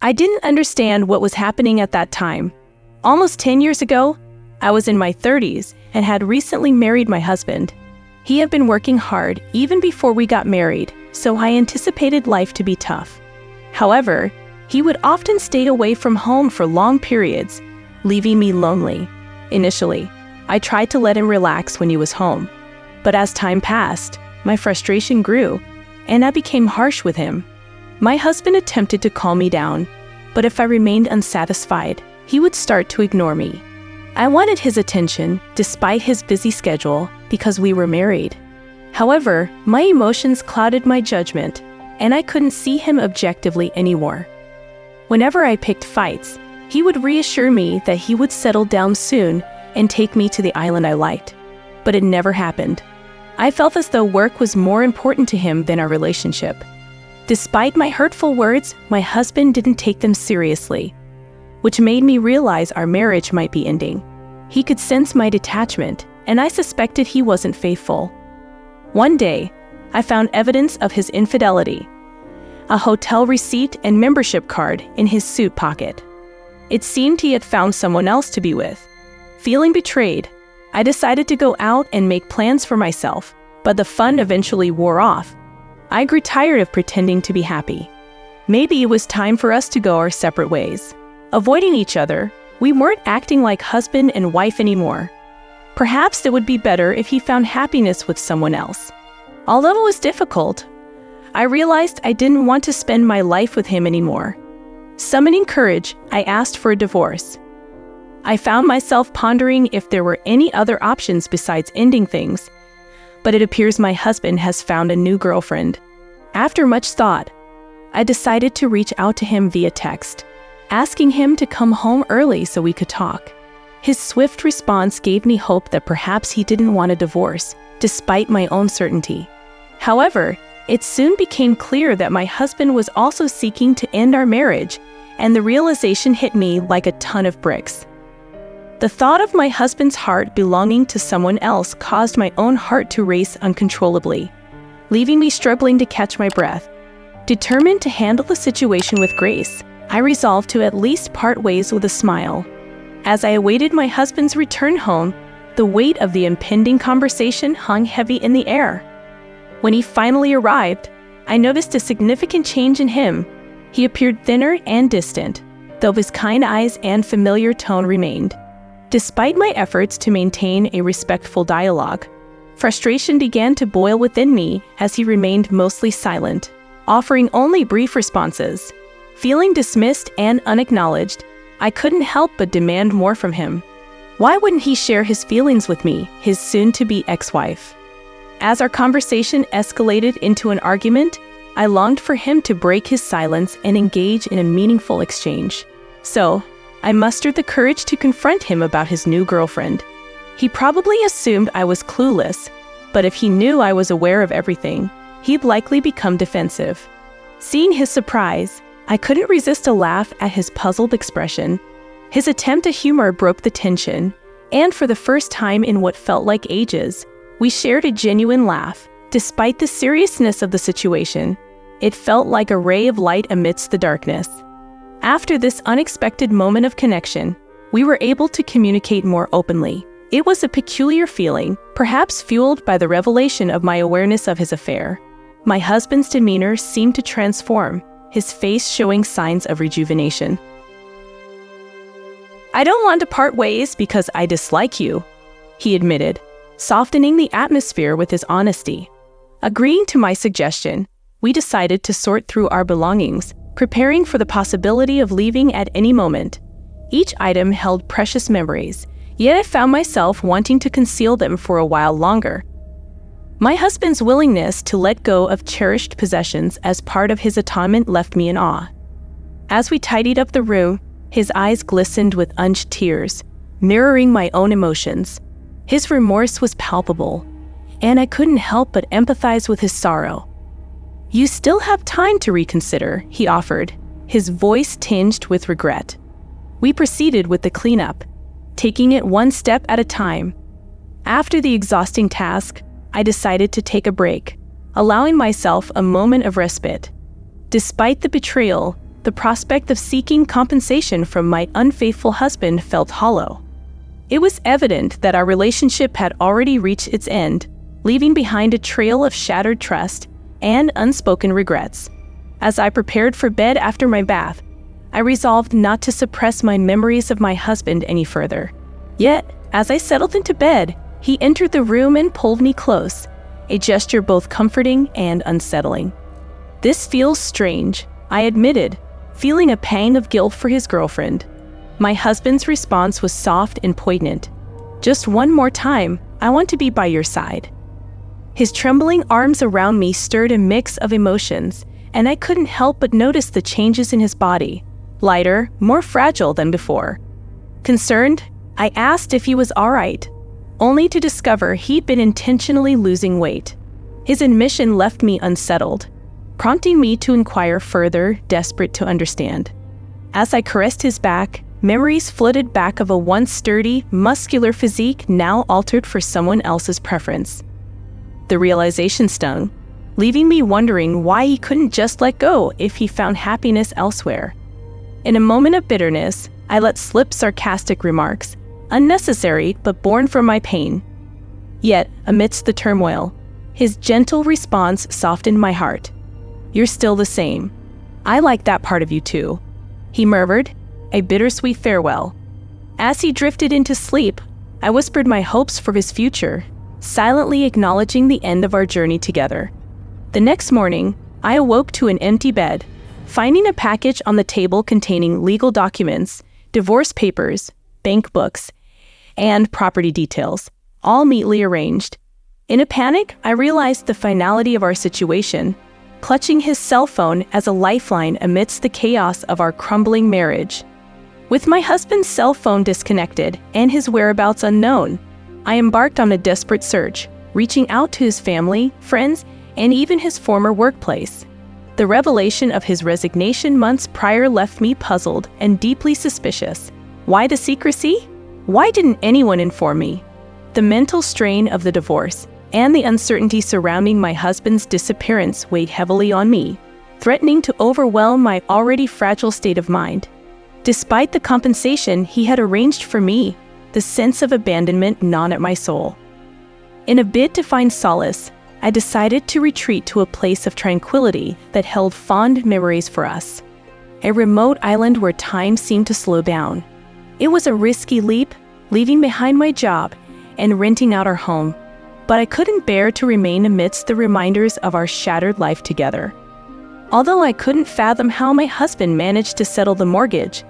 I didn't understand what was happening at that time. Almost 10 years ago, I was in my 30s and had recently married my husband. He had been working hard even before we got married, so I anticipated life to be tough. However, he would often stay away from home for long periods, leaving me lonely. Initially, I tried to let him relax when he was home. But as time passed, my frustration grew, and I became harsh with him. My husband attempted to calm me down, but if I remained unsatisfied, he would start to ignore me. I wanted his attention, despite his busy schedule, because we were married. However, my emotions clouded my judgment, and I couldn't see him objectively anymore. Whenever I picked fights, he would reassure me that he would settle down soon and take me to the island I liked. But it never happened. I felt as though work was more important to him than our relationship. Despite my hurtful words, my husband didn't take them seriously, which made me realize our marriage might be ending. He could sense my detachment, and I suspected he wasn't faithful. One day, I found evidence of his infidelity: a hotel receipt and membership card in his suit pocket. It seemed he had found someone else to be with. Feeling betrayed, I decided to go out and make plans for myself, but the fun eventually wore off. I grew tired of pretending to be happy. Maybe it was time for us to go our separate ways. Avoiding each other, we weren't acting like husband and wife anymore. Perhaps it would be better if he found happiness with someone else. Although it was difficult, I realized I didn't want to spend my life with him anymore. Summoning courage, I asked for a divorce. I found myself pondering if there were any other options besides ending things, but it appears my husband has found a new girlfriend. After much thought, I decided to reach out to him via text, asking him to come home early so we could talk. His swift response gave me hope that perhaps he didn't want a divorce, despite my own certainty. However, it soon became clear that my husband was also seeking to end our marriage, and the realization hit me like a ton of bricks. The thought of my husband's heart belonging to someone else caused my own heart to race uncontrollably, leaving me struggling to catch my breath. Determined to handle the situation with grace, I resolved to at least part ways with a smile. As I awaited my husband's return home, the weight of the impending conversation hung heavy in the air. When he finally arrived, I noticed a significant change in him. He appeared thinner and distant, though his kind eyes and familiar tone remained. Despite my efforts to maintain a respectful dialogue, frustration began to boil within me as he remained mostly silent, offering only brief responses. Feeling dismissed and unacknowledged, I couldn't help but demand more from him. Why wouldn't he share his feelings with me, his soon-to-be ex-wife? As our conversation escalated into an argument, I longed for him to break his silence and engage in a meaningful exchange. So, I mustered the courage to confront him about his new girlfriend. He probably assumed I was clueless, but if he knew I was aware of everything, he'd likely become defensive. Seeing his surprise, I couldn't resist a laugh at his puzzled expression. His attempt at humor broke the tension, and for the first time in what felt like ages, we shared a genuine laugh. Despite the seriousness of the situation, it felt like a ray of light amidst the darkness. After this unexpected moment of connection, we were able to communicate more openly. It was a peculiar feeling, perhaps fueled by the revelation of my awareness of his affair. My husband's demeanor seemed to transform, his face showing signs of rejuvenation. "I don't want to part ways because I dislike you," he admitted, softening the atmosphere with his honesty. Agreeing to my suggestion, we decided to sort through our belongings, preparing for the possibility of leaving at any moment. Each item held precious memories, yet I found myself wanting to conceal them for a while longer. My husband's willingness to let go of cherished possessions as part of his atonement left me in awe. As we tidied up the room, his eyes glistened with unshed tears, mirroring my own emotions. His remorse was palpable, and I couldn't help but empathize with his sorrow. "You still have time to reconsider," he offered, his voice tinged with regret. We proceeded with the cleanup, taking it one step at a time. After the exhausting task, I decided to take a break, allowing myself a moment of respite. Despite the betrayal, the prospect of seeking compensation from my unfaithful husband felt hollow. It was evident that our relationship had already reached its end, leaving behind a trail of shattered trust and unspoken regrets. As I prepared for bed after my bath, I resolved not to suppress my memories of my husband any further. Yet, as I settled into bed, he entered the room and pulled me close, a gesture both comforting and unsettling. "This feels strange," I admitted, feeling a pang of guilt for his girlfriend. My husband's response was soft and poignant. "Just one more time, I want to be by your side." His trembling arms around me stirred a mix of emotions, and I couldn't help but notice the changes in his body, lighter, more fragile than before. Concerned, I asked if he was all right, only to discover he'd been intentionally losing weight. His admission left me unsettled, prompting me to inquire further, desperate to understand. As I caressed his back, memories flooded back of a once sturdy, muscular physique now altered for someone else's preference. The realization stung, leaving me wondering why he couldn't just let go if he found happiness elsewhere. In a moment of bitterness, I let slip sarcastic remarks, unnecessary but born from my pain. Yet, amidst the turmoil, his gentle response softened my heart. "You're still the same. I like that part of you too," he murmured, a bittersweet farewell. As he drifted into sleep, I whispered my hopes for his future, silently acknowledging the end of our journey together. The next morning, I awoke to an empty bed, finding a package on the table containing legal documents, divorce papers, bank books, and property details, all neatly arranged. In a panic, I realized the finality of our situation, clutching his cell phone as a lifeline amidst the chaos of our crumbling marriage. With my husband's cell phone disconnected and his whereabouts unknown, I embarked on a desperate search, reaching out to his family, friends, and even his former workplace. The revelation of his resignation months prior left me puzzled and deeply suspicious. Why the secrecy? Why didn't anyone inform me? The mental strain of the divorce and the uncertainty surrounding my husband's disappearance weighed heavily on me, threatening to overwhelm my already fragile state of mind. Despite the compensation he had arranged for me, the sense of abandonment gnawed at my soul. In a bid to find solace, I decided to retreat to a place of tranquility that held fond memories for us, a remote island where time seemed to slow down. It was a risky leap, leaving behind my job and renting out our home, but I couldn't bear to remain amidst the reminders of our shattered life together. Although I couldn't fathom how my husband managed to settle the mortgage,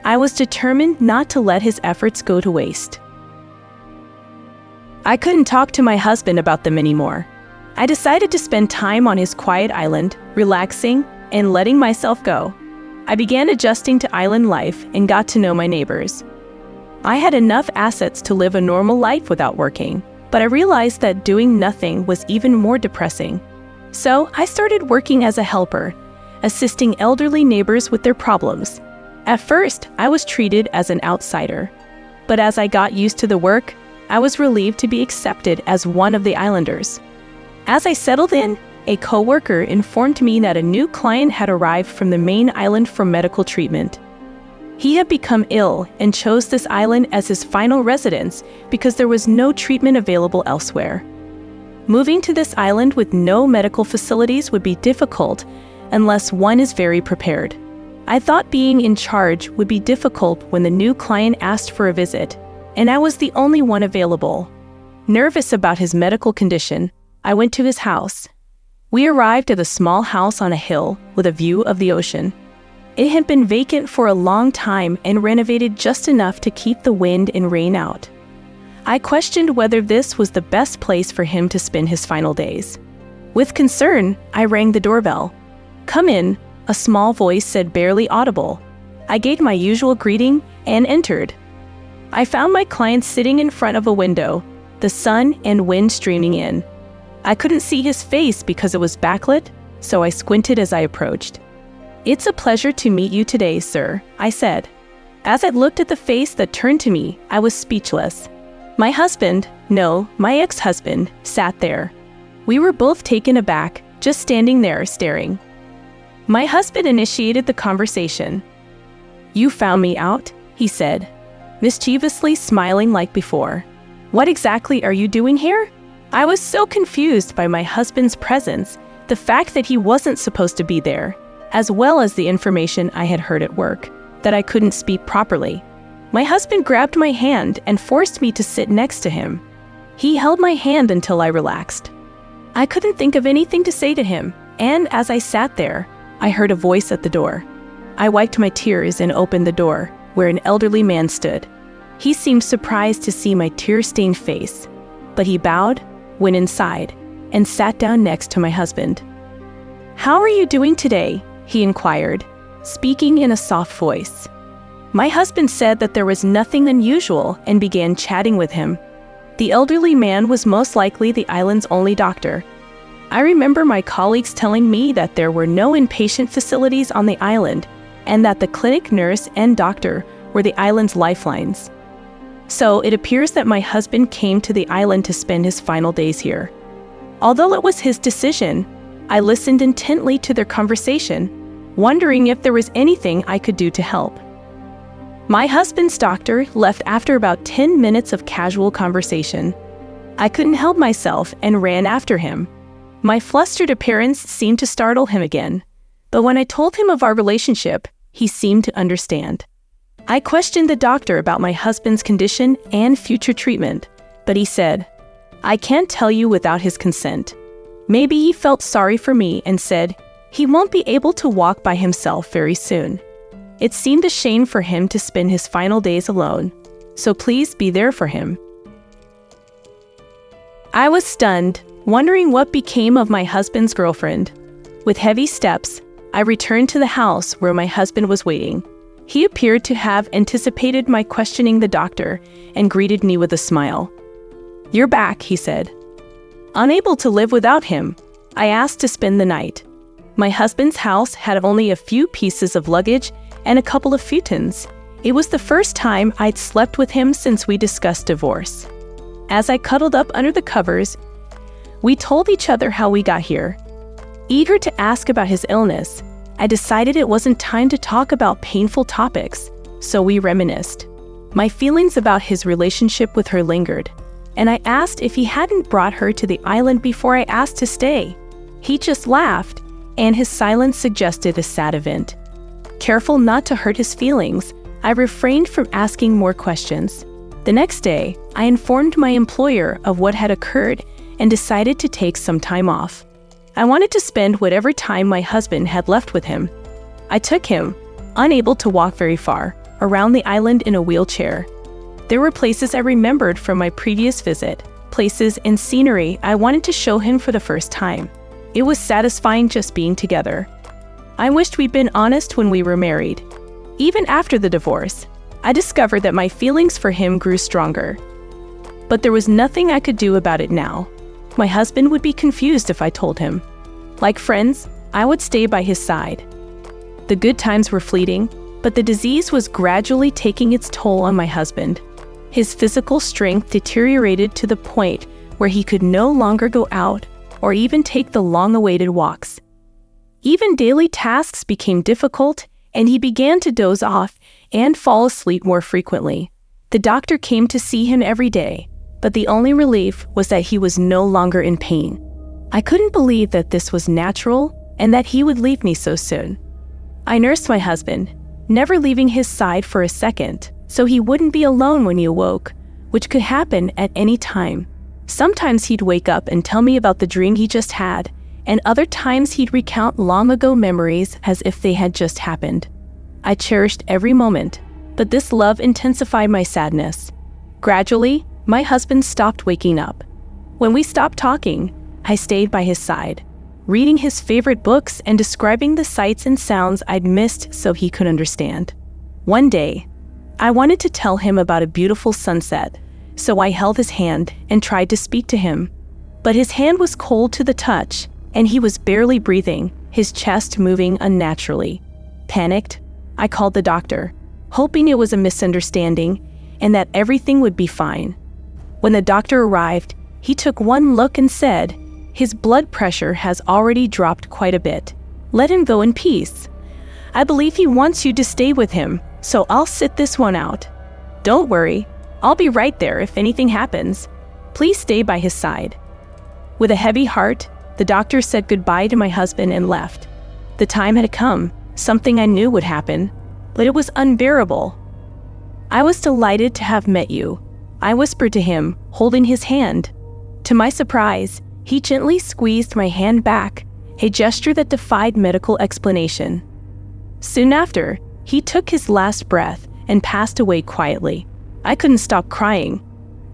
I was determined not to let his efforts go to waste. I couldn't talk to my husband about them anymore. I decided to spend time on his quiet island, relaxing and letting myself go. I began adjusting to island life and got to know my neighbors. I had enough assets to live a normal life without working, but I realized that doing nothing was even more depressing. So I started working as a helper, assisting elderly neighbors with their problems. At first, I was treated as an outsider, but as I got used to the work, I was relieved to be accepted as one of the islanders. As I settled in, a coworker informed me that a new client had arrived from the main island for medical treatment. He had become ill and chose this island as his final residence because there was no treatment available elsewhere. Moving to this island with no medical facilities would be difficult unless one is very prepared. I thought being in charge would be difficult when the new client asked for a visit, and I was the only one available. Nervous about his medical condition, I went to his house. We arrived at a small house on a hill with a view of the ocean. It had been vacant for a long time and renovated just enough to keep the wind and rain out. I questioned whether this was the best place for him to spend his final days. With concern, I rang the doorbell. "Come in," a small voice said, barely audible. I gave my usual greeting and entered. I found my client sitting in front of a window, the sun and wind streaming in. I couldn't see his face because it was backlit, so I squinted as I approached. "It's a pleasure to meet you today, sir," I said. As I looked at the face that turned to me, I was speechless. My ex-husband, sat there. We were both taken aback, just standing there staring. My husband initiated the conversation. "You found me out," he said, mischievously smiling like before. "What exactly are you doing here?" I was so confused by my husband's presence, the fact that he wasn't supposed to be there, as well as the information I had heard at work, that I couldn't speak properly. My husband grabbed my hand and forced me to sit next to him. He held my hand until I relaxed. I couldn't think of anything to say to him, and as I sat there, I heard a voice at the door. I wiped my tears and opened the door, where an elderly man stood. He seemed surprised to see my tear-stained face, but he bowed, went inside, and sat down next to my husband. "How are you doing today?" he inquired, speaking in a soft voice. My husband said that there was nothing unusual and began chatting with him. The elderly man was most likely the island's only doctor. I remember my colleagues telling me that there were no inpatient facilities on the island and that the clinic nurse and doctor were the island's lifelines. So it appears that my husband came to the island to spend his final days here. Although it was his decision, I listened intently to their conversation, wondering if there was anything I could do to help. My husband's doctor left after about 10 minutes of casual conversation. I couldn't help myself and ran after him. My flustered appearance seemed to startle him again, but when I told him of our relationship, he seemed to understand. I questioned the doctor about my husband's condition and future treatment, but he said, "I can't tell you without his consent." Maybe he felt sorry for me and said he won't be able to walk by himself very soon. It seemed a shame for him to spend his final days alone, so please be there for him. I was stunned, wondering what became of my husband's girlfriend. With heavy steps, I returned to the house where my husband was waiting. He appeared to have anticipated my questioning the doctor and greeted me with a smile. "You're back," he said. Unable to live without him, I asked to spend the night. My husband's house had only a few pieces of luggage and a couple of futons. It was the first time I'd slept with him since we discussed divorce. As I cuddled up under the covers, we told each other how we got here. Eager to ask about his illness, I decided it wasn't time to talk about painful topics, so we reminisced. My feelings about his relationship with her lingered, and I asked if he hadn't brought her to the island before I asked to stay. He just laughed, and his silence suggested a sad event. Careful not to hurt his feelings, I refrained from asking more questions. The next day, I informed my employer of what had occurred and decided to take some time off. I wanted to spend whatever time my husband had left with him. I took him, unable to walk very far, around the island in a wheelchair. There were places I remembered from my previous visit, places and scenery I wanted to show him for the first time. It was satisfying just being together. I wished we'd been honest when we were married. Even after the divorce, I discovered that my feelings for him grew stronger. But there was nothing I could do about it now. My husband would be confused if I told him. Like friends, I would stay by his side. The good times were fleeting, but the disease was gradually taking its toll on my husband. His physical strength deteriorated to the point where he could no longer go out or even take the long-awaited walks. Even daily tasks became difficult, and he began to doze off and fall asleep more frequently. The doctor came to see him every day, but the only relief was that he was no longer in pain. I couldn't believe that this was natural and that he would leave me so soon. I nursed my husband, never leaving his side for a second, so he wouldn't be alone when he awoke, which could happen at any time. Sometimes he'd wake up and tell me about the dream he just had, and other times he'd recount long-ago memories as if they had just happened. I cherished every moment, but this love intensified my sadness. Gradually, my husband stopped waking up. When we stopped talking, I stayed by his side, reading his favorite books and describing the sights and sounds I'd missed so he could understand. One day, I wanted to tell him about a beautiful sunset, so I held his hand and tried to speak to him. But his hand was cold to the touch, and he was barely breathing, his chest moving unnaturally. Panicked, I called the doctor, hoping it was a misunderstanding and that everything would be fine. When the doctor arrived, he took one look and said, "His blood pressure has already dropped quite a bit. Let him go in peace. I believe he wants you to stay with him, so I'll sit this one out. Don't worry, I'll be right there if anything happens. Please stay by his side." With a heavy heart, the doctor said goodbye to my husband and left. The time had come, something I knew would happen, but it was unbearable. "I was delighted to have met you," I whispered to him, holding his hand. To my surprise, he gently squeezed my hand back, a gesture that defied medical explanation. Soon after, he took his last breath and passed away quietly. I couldn't stop crying,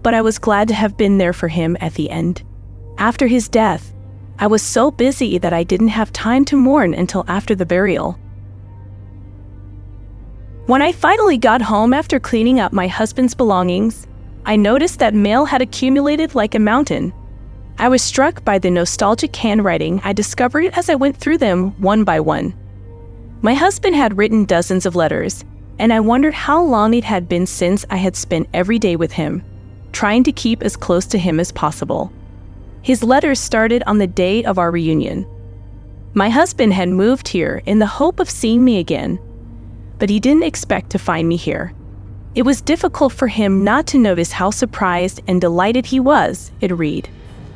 but I was glad to have been there for him at the end. After his death, I was so busy that I didn't have time to mourn until after the burial. When I finally got home after cleaning up my husband's belongings, I noticed that mail had accumulated like a mountain. I was struck by the nostalgic handwriting I discovered as I went through them one by one. My husband had written dozens of letters, and I wondered how long it had been since I had spent every day with him, trying to keep as close to him as possible. His letters started on the day of our reunion. My husband had moved here in the hope of seeing me again, but he didn't expect to find me here. It was difficult for him not to notice how surprised and delighted he was, it read.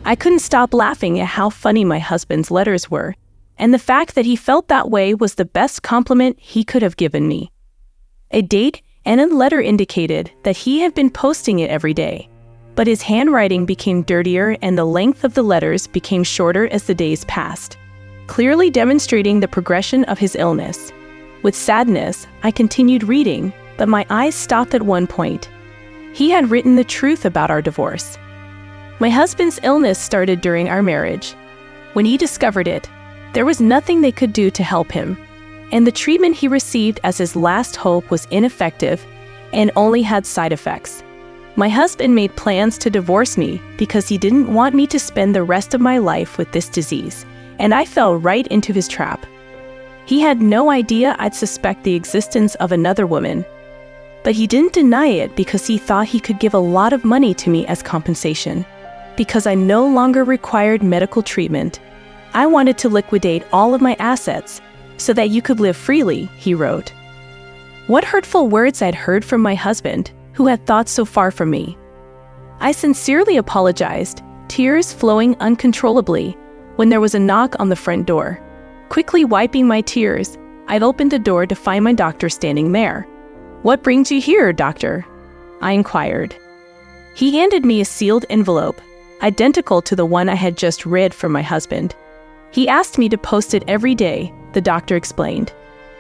I couldn't stop laughing at how funny my husband's letters were, and the fact that he felt that way was the best compliment he could have given me. A date and a letter indicated that he had been posting it every day, but his handwriting became dirtier and the length of the letters became shorter as the days passed, clearly demonstrating the progression of his illness. With sadness, I continued reading, but my eyes stopped at one point. He had written the truth about our divorce. My husband's illness started during our marriage. When he discovered it, there was nothing they could do to help him, and the treatment he received as his last hope was ineffective and only had side effects. My husband made plans to divorce me because he didn't want me to spend the rest of my life with this disease, and I fell right into his trap. He had no idea I'd suspect the existence of another woman, but he didn't deny it because he thought he could give a lot of money to me as compensation. Because I no longer required medical treatment, I wanted to liquidate all of my assets so that you could live freely, he wrote. What hurtful words I'd heard from my husband, who had thought so far from me. I sincerely apologized, tears flowing uncontrollably, when there was a knock on the front door. Quickly wiping my tears, I'd opened the door to find my doctor standing there. "What brings you here, doctor?" I inquired. He handed me a sealed envelope, identical to the one I had just read from my husband. He asked me to post it every day, the doctor explained.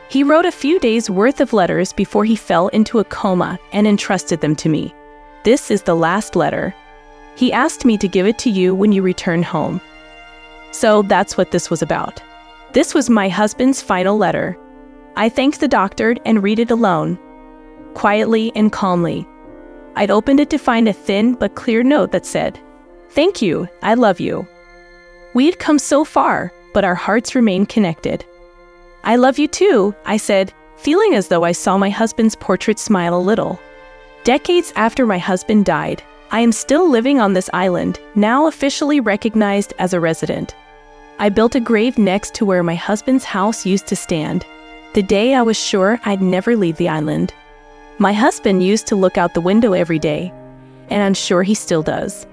He wrote a few days' worth of letters before he fell into a coma and entrusted them to me. This is the last letter. He asked me to give it to you when you return home. So that's what this was about. This was my husband's final letter. I thanked the doctor and read it alone, quietly and calmly. I'd opened it to find a thin but clear note that said, "Thank you, I love you." We had come so far, but our hearts remained connected. "I love you too," I said, feeling as though I saw my husband's portrait smile a little. Decades after my husband died, I am still living on this island, now officially recognized as a resident. I built a grave next to where my husband's house used to stand, the day I was sure I'd never leave the island. My husband used to look out the window every day, and I'm sure he still does.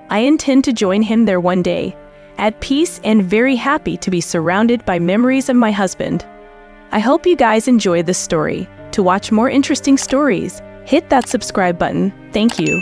I intend to join him there one day, at peace and very happy to be surrounded by memories of my husband. I hope you guys enjoyed this story. To watch more interesting stories, hit that subscribe button. Thank you.